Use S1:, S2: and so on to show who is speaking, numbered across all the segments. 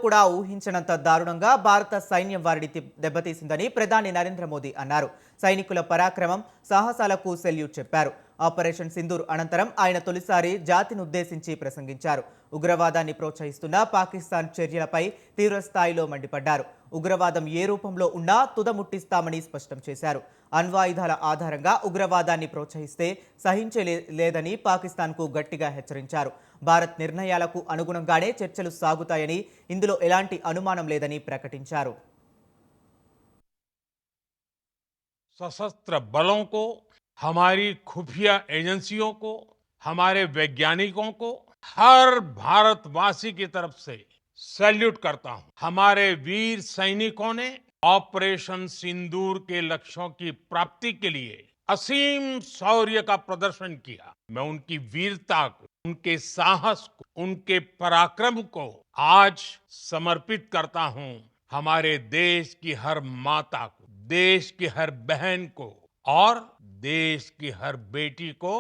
S1: కూడా ఊహించనంత దారుణంగా భారత సైన్యం వారిని దెబ్బతీసిందని ప్రధాని నరేంద్ర మోదీ అన్నారు. సైనికుల పరాక్రమం, సాహసాలకు సెల్యూట్ చెప్పారు. ఆపరేషన్ సింధూర్ అనంతరం ఆయన తొలిసారి జాతిని ఉద్దేశించి ప్రసంగించారు. ఉగ్రవాదాన్ని ప్రోత్సహిస్తున్న పాకిస్తాన్ చర్యలపై తీవ్రస్థాయిలో మండిపడ్డారు. ఉగ్రవాదం ఏ రూపంలో ఉన్నా తుదముట్టిస్తామని స్పష్టం చేశారు. అణ్వాయుధాల ఆధారంగా ఉగ్రవాదాన్ని ప్రోత్సహిస్తే సహించలేదని పాకిస్తాన్కు గట్టిగా హెచ్చరించారు. భారత్ నిర్ణయాలకు అనుగుణంగానే చర్చలు సాగుతాయని, ఇందులో ఎలాంటి అనుమానం లేదని ప్రకటించారు.
S2: सशस्त्र बलों को, हमारी खुफिया एजेंसियों को, हमारे वैज्ञानिकों को, हर भारतवासी की तरफ से सैल्यूट करता हूं। हमारे वीर सैनिकों ने ऑपरेशन सिंदूर के लक्ष्यों की प्राप्ति के लिए असीम शौर्य का प्रदर्शन किया। मैं उनकी वीरता को, उनके साहस को, उनके पराक्रम को आज समर्पित करता हूं हमारे देश की हर माता को, देश की हर बहन को और देश की हर बेटी को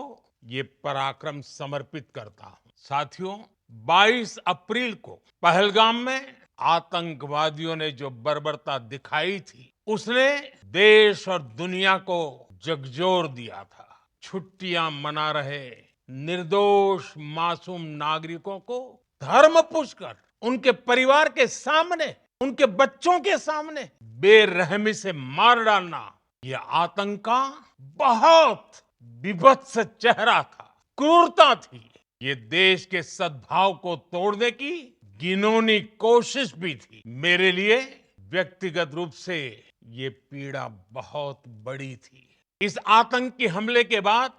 S2: ये पराक्रम समर्पित करता हूं। साथियों, 22 अप्रैल को पहलगाम में आतंकवादियों ने जो बर्बरता दिखाई थी, उसने देश और दुनिया को झकझोर दिया था। छुट्टियां मना रहे निर्दोष मासूम नागरिकों को धर्म पूछकर उनके परिवार के सामने, उनके बच्चों के सामने बेरहमी से मार डालना, ये आतंक का बहुत विभत्स चेहरा था, क्रूरता थी। ये देश के सद्भाव को तोड़ने की घिनौनी कोशिश भी थी। मेरे लिए व्यक्तिगत रूप से ये पीड़ा बहुत बड़ी थी। इस आतंकी हमले के बाद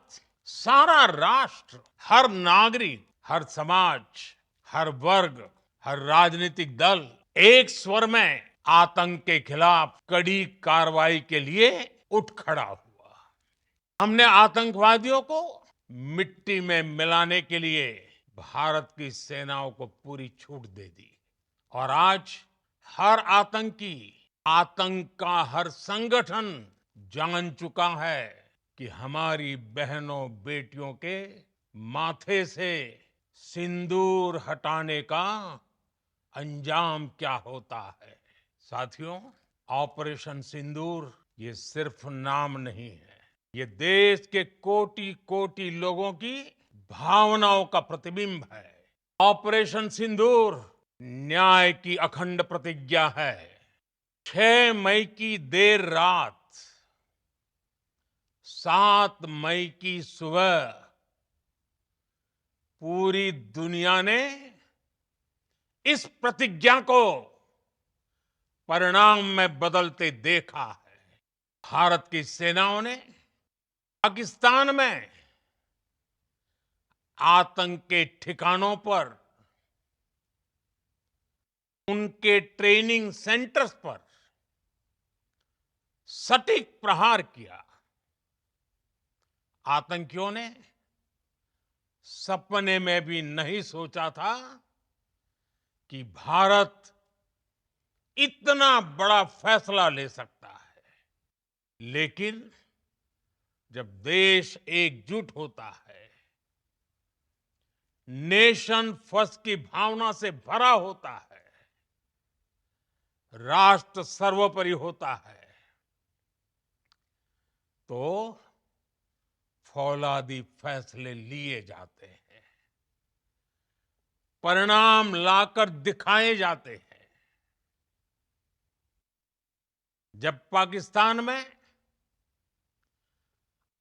S2: सारा राष्ट्र, हर नागरिक, हर समाज, हर वर्ग, हर राजनीतिक दल एक स्वर में आतंक के खिलाफ कड़ी कार्रवाई के लिए उठ खड़ा हुआ। हमने आतंकवादियों को मिट्टी में मिलाने के लिए भारत की सेनाओं को पूरी छूट दे दी और आज हर आतंकी, आतंक का हर संगठन जान चुका है कि हमारी बहनों बेटियों के माथे से सिंदूर हटाने का अंजाम क्या होता है। साथियों, ऑपरेशन सिंदूर ये सिर्फ नाम नहीं है, ये देश के कोटि कोटि लोगों की भावनाओं का प्रतिबिंब है। ऑपरेशन सिंदूर न्याय की अखंड प्रतिज्ञा है। 6 मई की देर रात, 7 मई की सुबह पूरी दुनिया ने इस प्रतिज्ञा को परिणाम में बदलते देखा है। भारत की सेनाओं ने पाकिस्तान में आतंक के ठिकानों पर, उनके ट्रेनिंग सेंटर्स पर सटीक प्रहार किया। आतंकियों ने सपने में भी नहीं सोचा था कि भारत इतना बड़ा फैसला ले सकता है। लेकिन जब देश एकजुट होता है, नेशन फर्स्ट की भावना से भरा होता है, राष्ट्र सर्वोपरि होता है, तो फौलादी फैसले लिए जाते हैं, परिणाम लाकर दिखाए जाते हैं। जब पाकिस्तान में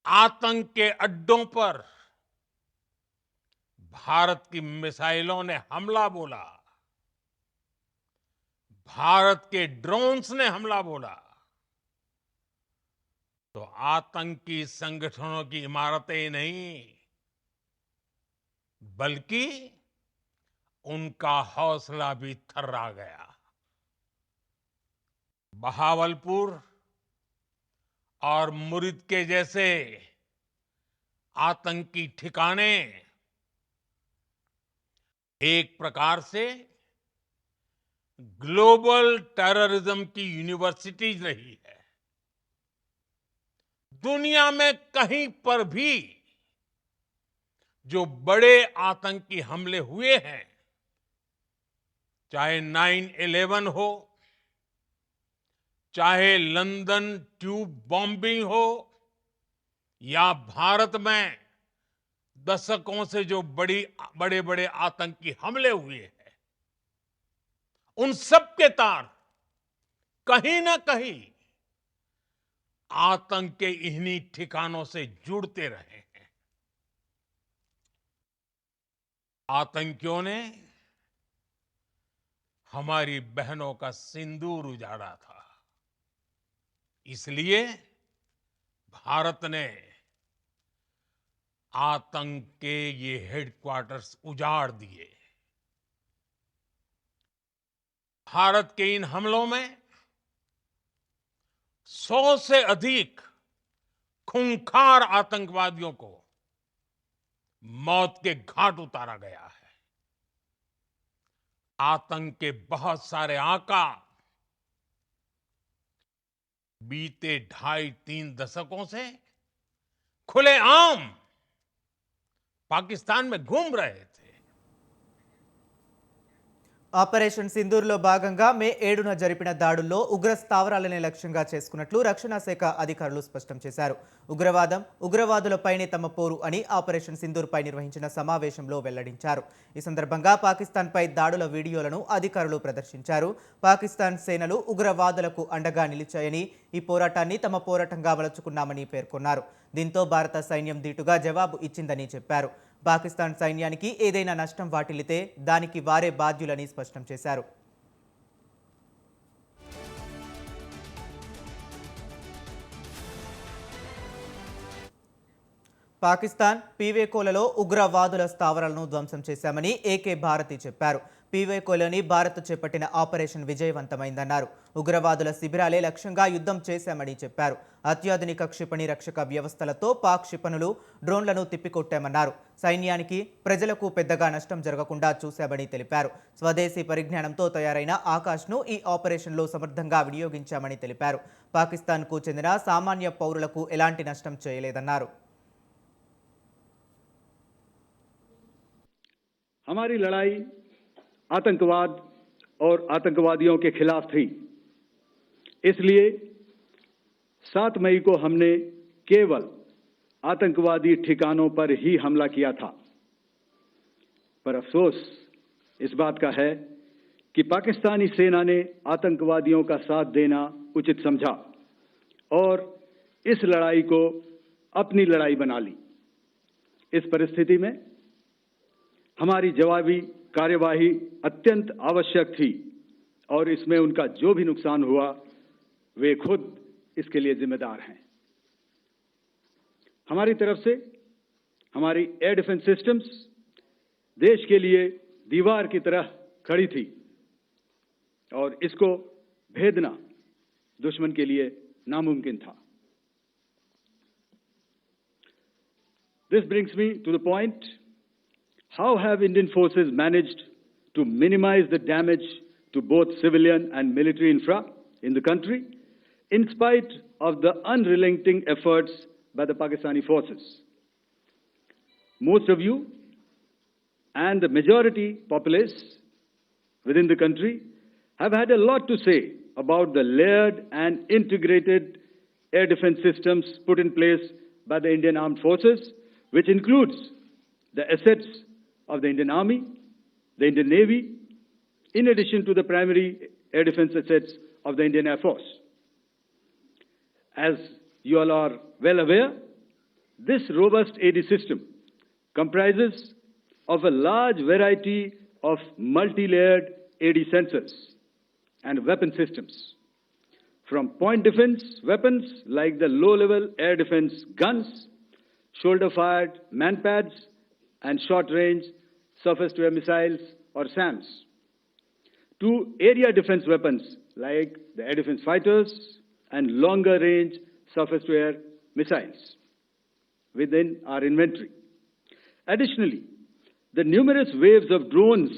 S2: आतंक के अड्डों पर भारत की मिसाइलों ने हमला बोला, भारत के ड्रोन्स ने हमला बोला, तो आतंकी संगठनों की इमारतें नहीं, बल्कि उनका हौसला भी थर्रा गया। बहावलपुर और मुरिद के जैसे आतंकी ठिकाने एक प्रकार से ग्लोबल टेररिज्म की यूनिवर्सिटीज रही है। दुनिया में कहीं पर भी जो बड़े आतंकी हमले हुए हैं, चाहे 9/11 हो, चाहे लंदन ट्यूब बॉम्बिंग हो, या भारत में दशकों से जो बड़े बड़े आतंकी हमले हुए हैं, उन सब के तार कहीं ना कहीं आतंक के इन्हीं ठिकानों से जुड़ते रहे हैं। आतंकियों ने हमारी बहनों का सिंदूर उजाड़ा था, इसलिए भारत ने आतंक के ये हेडक्वार्टर्स उजाड़ दिए। भारत के इन हमलों में 100 से अधिक खूंखार आतंकवादियों को मौत के घाट उतारा गया है। आतंक के बहुत सारे आका बीते 2.5-3 दशकों से खुलेआम पाकिस्तान में घूम रहे थे।
S1: ఆపరేషన్ సింధూర్లో భాగంగా మే 7న జరిపిన దాడుల్లో ఉగ్ర స్థావరాలనే లక్ష్యంగా చేసుకున్నట్లు రక్షణ శాఖ అధికారులు స్పష్టం చేశారు. ఉగ్రవాదం, ఉగ్రవాదులపైనే తమ పోరు అని ఆపరేషన్ సింధూర్పై నిర్వహించిన సమావేశంలో వెల్లడించారు. ఈ సందర్భంగా పాకిస్తాన్పై దాడుల వీడియోలను అధికారులు ప్రదర్శించారు. పాకిస్తాన్ సేనలు ఉగ్రవాదులకు అండగా నిలిచాయని, ఈ పోరాటాన్ని తమ పోరాటంగా మలుచుకున్నామని పేర్కొన్నారు. దీంతో భారత సైన్యం ధీటుగా జవాబు ఇచ్చిందని చెప్పారు. పాకిస్తాన్ సైన్యానికి ఏదైనా నష్టం వాటిల్లితే దానికి వారే బాధ్యులని స్పష్టం చేశారు. పాకిస్తాన్ పీవేకోలలో ఉగ్రవాదుల స్థావరాలను ధ్వంసం చేశామని ఏకే భారతి చెప్పారు. పీవేకోలోని భారత్ చేపట్టిన ఆపరేషన్ విజయవంతమైందన్నారు. ఉగ్రవాదుల శిబిరాలే లక్ష్యంగా యుద్ధం చేశామని చెప్పారు. అత్యాధునిక క్షిపణి రక్షక వ్యవస్థలతో పాక్ క్షిపణులు, డ్రోన్లను తిప్పికొట్టామన్నారు. సైన్యానికి, ప్రజలకు పెద్దగా నష్టం జరగకుండా చూశామని తెలిపారు. స్వదేశీ పరిజ్ఞానంతో తయారైన ఆకాష్ను ఈ ఆపరేషన్లో సమర్థంగా వినియోగించామని తెలిపారు. పాకిస్తాన్కు చెందిన సామాన్య పౌరులకు ఎలాంటి నష్టం చేయలేదన్నారు.
S3: हमारी लड़ाई आतंकवाद और आतंकवादियों के खिलाफ थी। इसलिए 7 मई को हमने केवल आतंकवादी ठिकानों पर ही हमला किया था। पर अफसोस इस बात का है कि पाकिस्तानी सेना ने आतंकवादियों का साथ देना उचित समझा और इस लड़ाई को अपनी लड़ाई बना ली। इस परिस्थिति में हमारी जवाबी कार्यवाही अत्यंत आवश्यक थी और इसमें उनका जो भी नुकसान हुआ वे खुद इसके लिए जिम्मेदार हैं। हमारी तरफ से हमारी एयर डिफेंस सिस्टम्स देश के लिए दीवार की तरह खड़ी थी और इसको भेदना दुश्मन के लिए नामुमकिन था। This brings me to the point: how have Indian forces managed to minimize the damage to both civilian and military infra in the country in spite of the unrelenting efforts by the Pakistani forces? Most of you and the majority populace within the country have had a lot to say about the layered and integrated air defense systems put in place by the Indian Armed Forces, which includes the assets of the Indian Army, the Indian Navy, in addition to the primary air defense assets of the Indian Air Force. As you all are well aware, this robust AD system comprises of a large variety of multi-layered AD sensors and weapon systems, from point defense weapons like the low-level air defense guns, shoulder-fired manpads, and short-range surface-to-air missiles or SAMs, to area defense weapons like the air defense fighters and longer-range surface-to-air missiles within our inventory. Additionally, the numerous waves of drones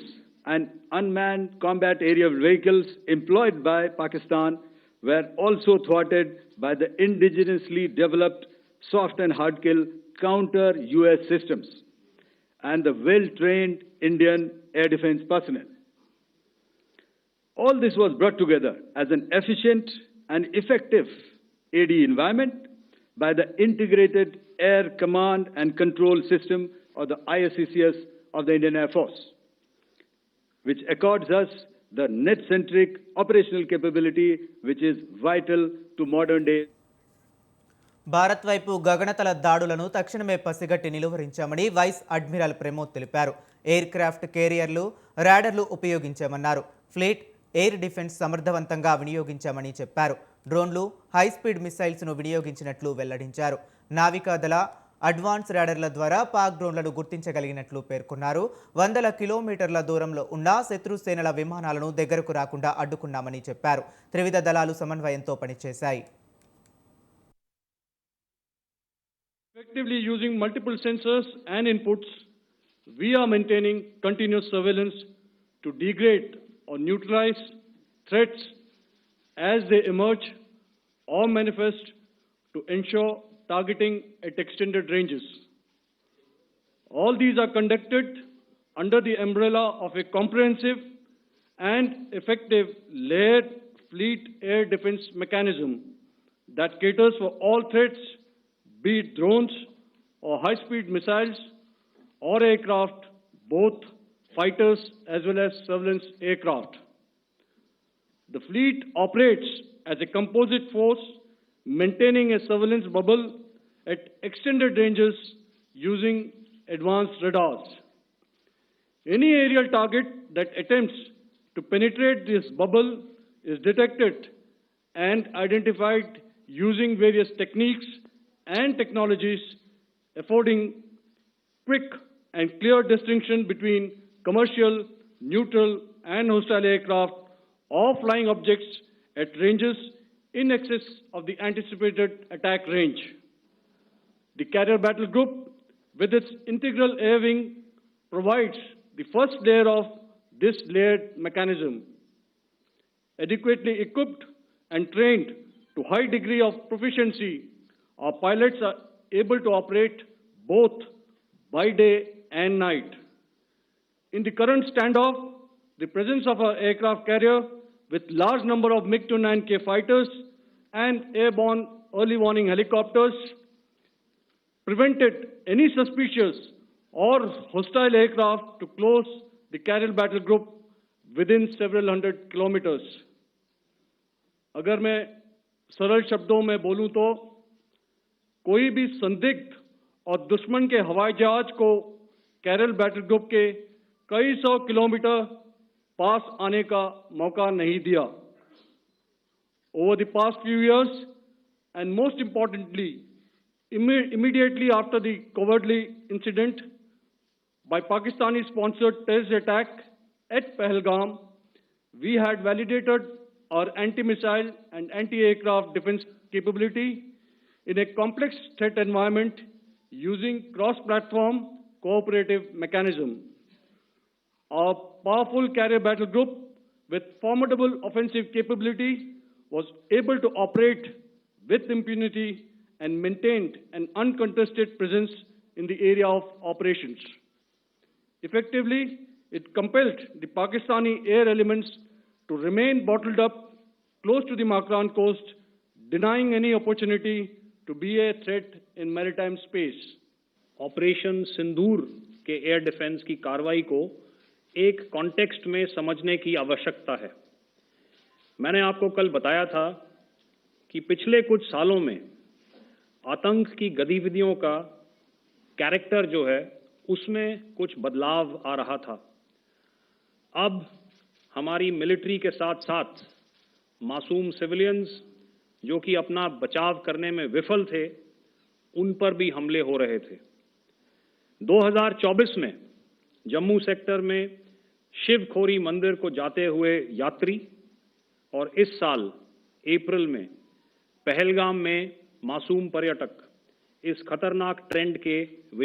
S3: and unmanned combat aerial vehicles employed by Pakistan were also thwarted by the indigenously developed soft and hard kill counter-US systems and the well-trained Indian air defense personnel. All this was brought together as an efficient and effective AD environment by the Integrated Air Command and Control System, or the ISCCS of the Indian Air Force, which accords us the net-centric operational capability which is vital to modern day.
S1: Bharat వైపు గగనతల దాడులను తక్షణమే పసిగట్టి నిలువరించామని vice admiral Pramod తెలిపారు. Aircraft కేరియర్లు, రాడర్లు ఉపయోగించామన్నారు. Fleet, air defence సమర్థవంతంగా వినియోగించామని చెప్పారు. డ్రోన్లు, హైస్పీడ్ మిసైల్స్ను వినియోగించినట్లు వెల్లడించారు. నావికాదళ అడ్వాన్స్ రాడర్ల ద్వారా పాక్ డ్రోన్లను గుర్తించగలిగినట్లు పేర్కొన్నారు. వందల కిలోమీటర్ల దూరంలో ఉన్న శత్రు సేనల విమానాలను దగ్గరకు రాకుండా అడ్డుకున్నామని చెప్పారు. త్రివిధ దళాలు సమన్వయంతో పనిచేశాయి.
S3: Effectively using multiple sensors and inputs, we are maintaining continuous surveillance to degrade or neutralize threats as they emerge or manifest, to ensure targeting at extended ranges. All these are conducted under the umbrella of a comprehensive and effective layered fleet air defense mechanism that caters for all threats, be it drones or high-speed missiles or aircraft, both fighters as well as surveillance aircraft. The fleet operates as a composite force, maintaining a surveillance bubble at extended ranges using advanced radars. Any aerial target that attempts to penetrate this bubble is detected and identified using various techniques and technologies, affording quick and clear distinction between commercial, neutral, and hostile aircraft or flying objects at ranges in excess of the anticipated attack range. The Carrier Battle Group, with its integral air wing, provides the first layer of this layered mechanism. Adequately equipped and trained to high degree of proficiency, our pilots are able to operate both by day and night. In the current standoff, the presence of our aircraft carrier with large number of MiG-29K fighters and airborne early warning helicopters prevented any suspicious or hostile aircraft to close the Carrier Battle Group within several hundred kilometers. अगर मैं सरल शब्दों में बोलूं तो कोई भी संदिग्ध और दुश्मन के हवाई जहाज को कैरल बैटल ग्रुप के कई सौ किलोमीटर पास आने का मौका नहीं दिया. Over the past few years, and most importantly, immediately after the cowardly incident by Pakistani-sponsored terrorist attack at Pahalgam, we had validated our anti-missile and anti-aircraft defense capability in a complex threat environment using cross-platform cooperative mechanism. Our powerful carrier battle group with formidable offensive capability was able to operate with impunity and maintained an uncontested presence in the area of operations. Effectively, it compelled the Pakistani air elements to remain bottled up close to the Makran coast, denying any opportunity to be a threat in maritime space.
S4: Operation Sindoor के air defence की कार्रवाई को एक context में समझने की आवश्यकता है. मैंने आपको कल बताया था कि पिछले कुछ सालों में आतंक की गतिविधियों का कैरेक्टर जो है उसमें कुछ बदलाव आ रहा था. अब हमारी मिलिट्री के साथ साथ मासूम सिविलियंस जो कि अपना बचाव करने में विफल थे, उन पर भी हमले हो रहे थे. 2024 में जम्मू सेक्टर में शिवखोरी मंदिर को जाते हुए यात्री और इस साल अप्रैल में पहलगाम में मासूम पर्यटक इस खतरनाक ट्रेंड के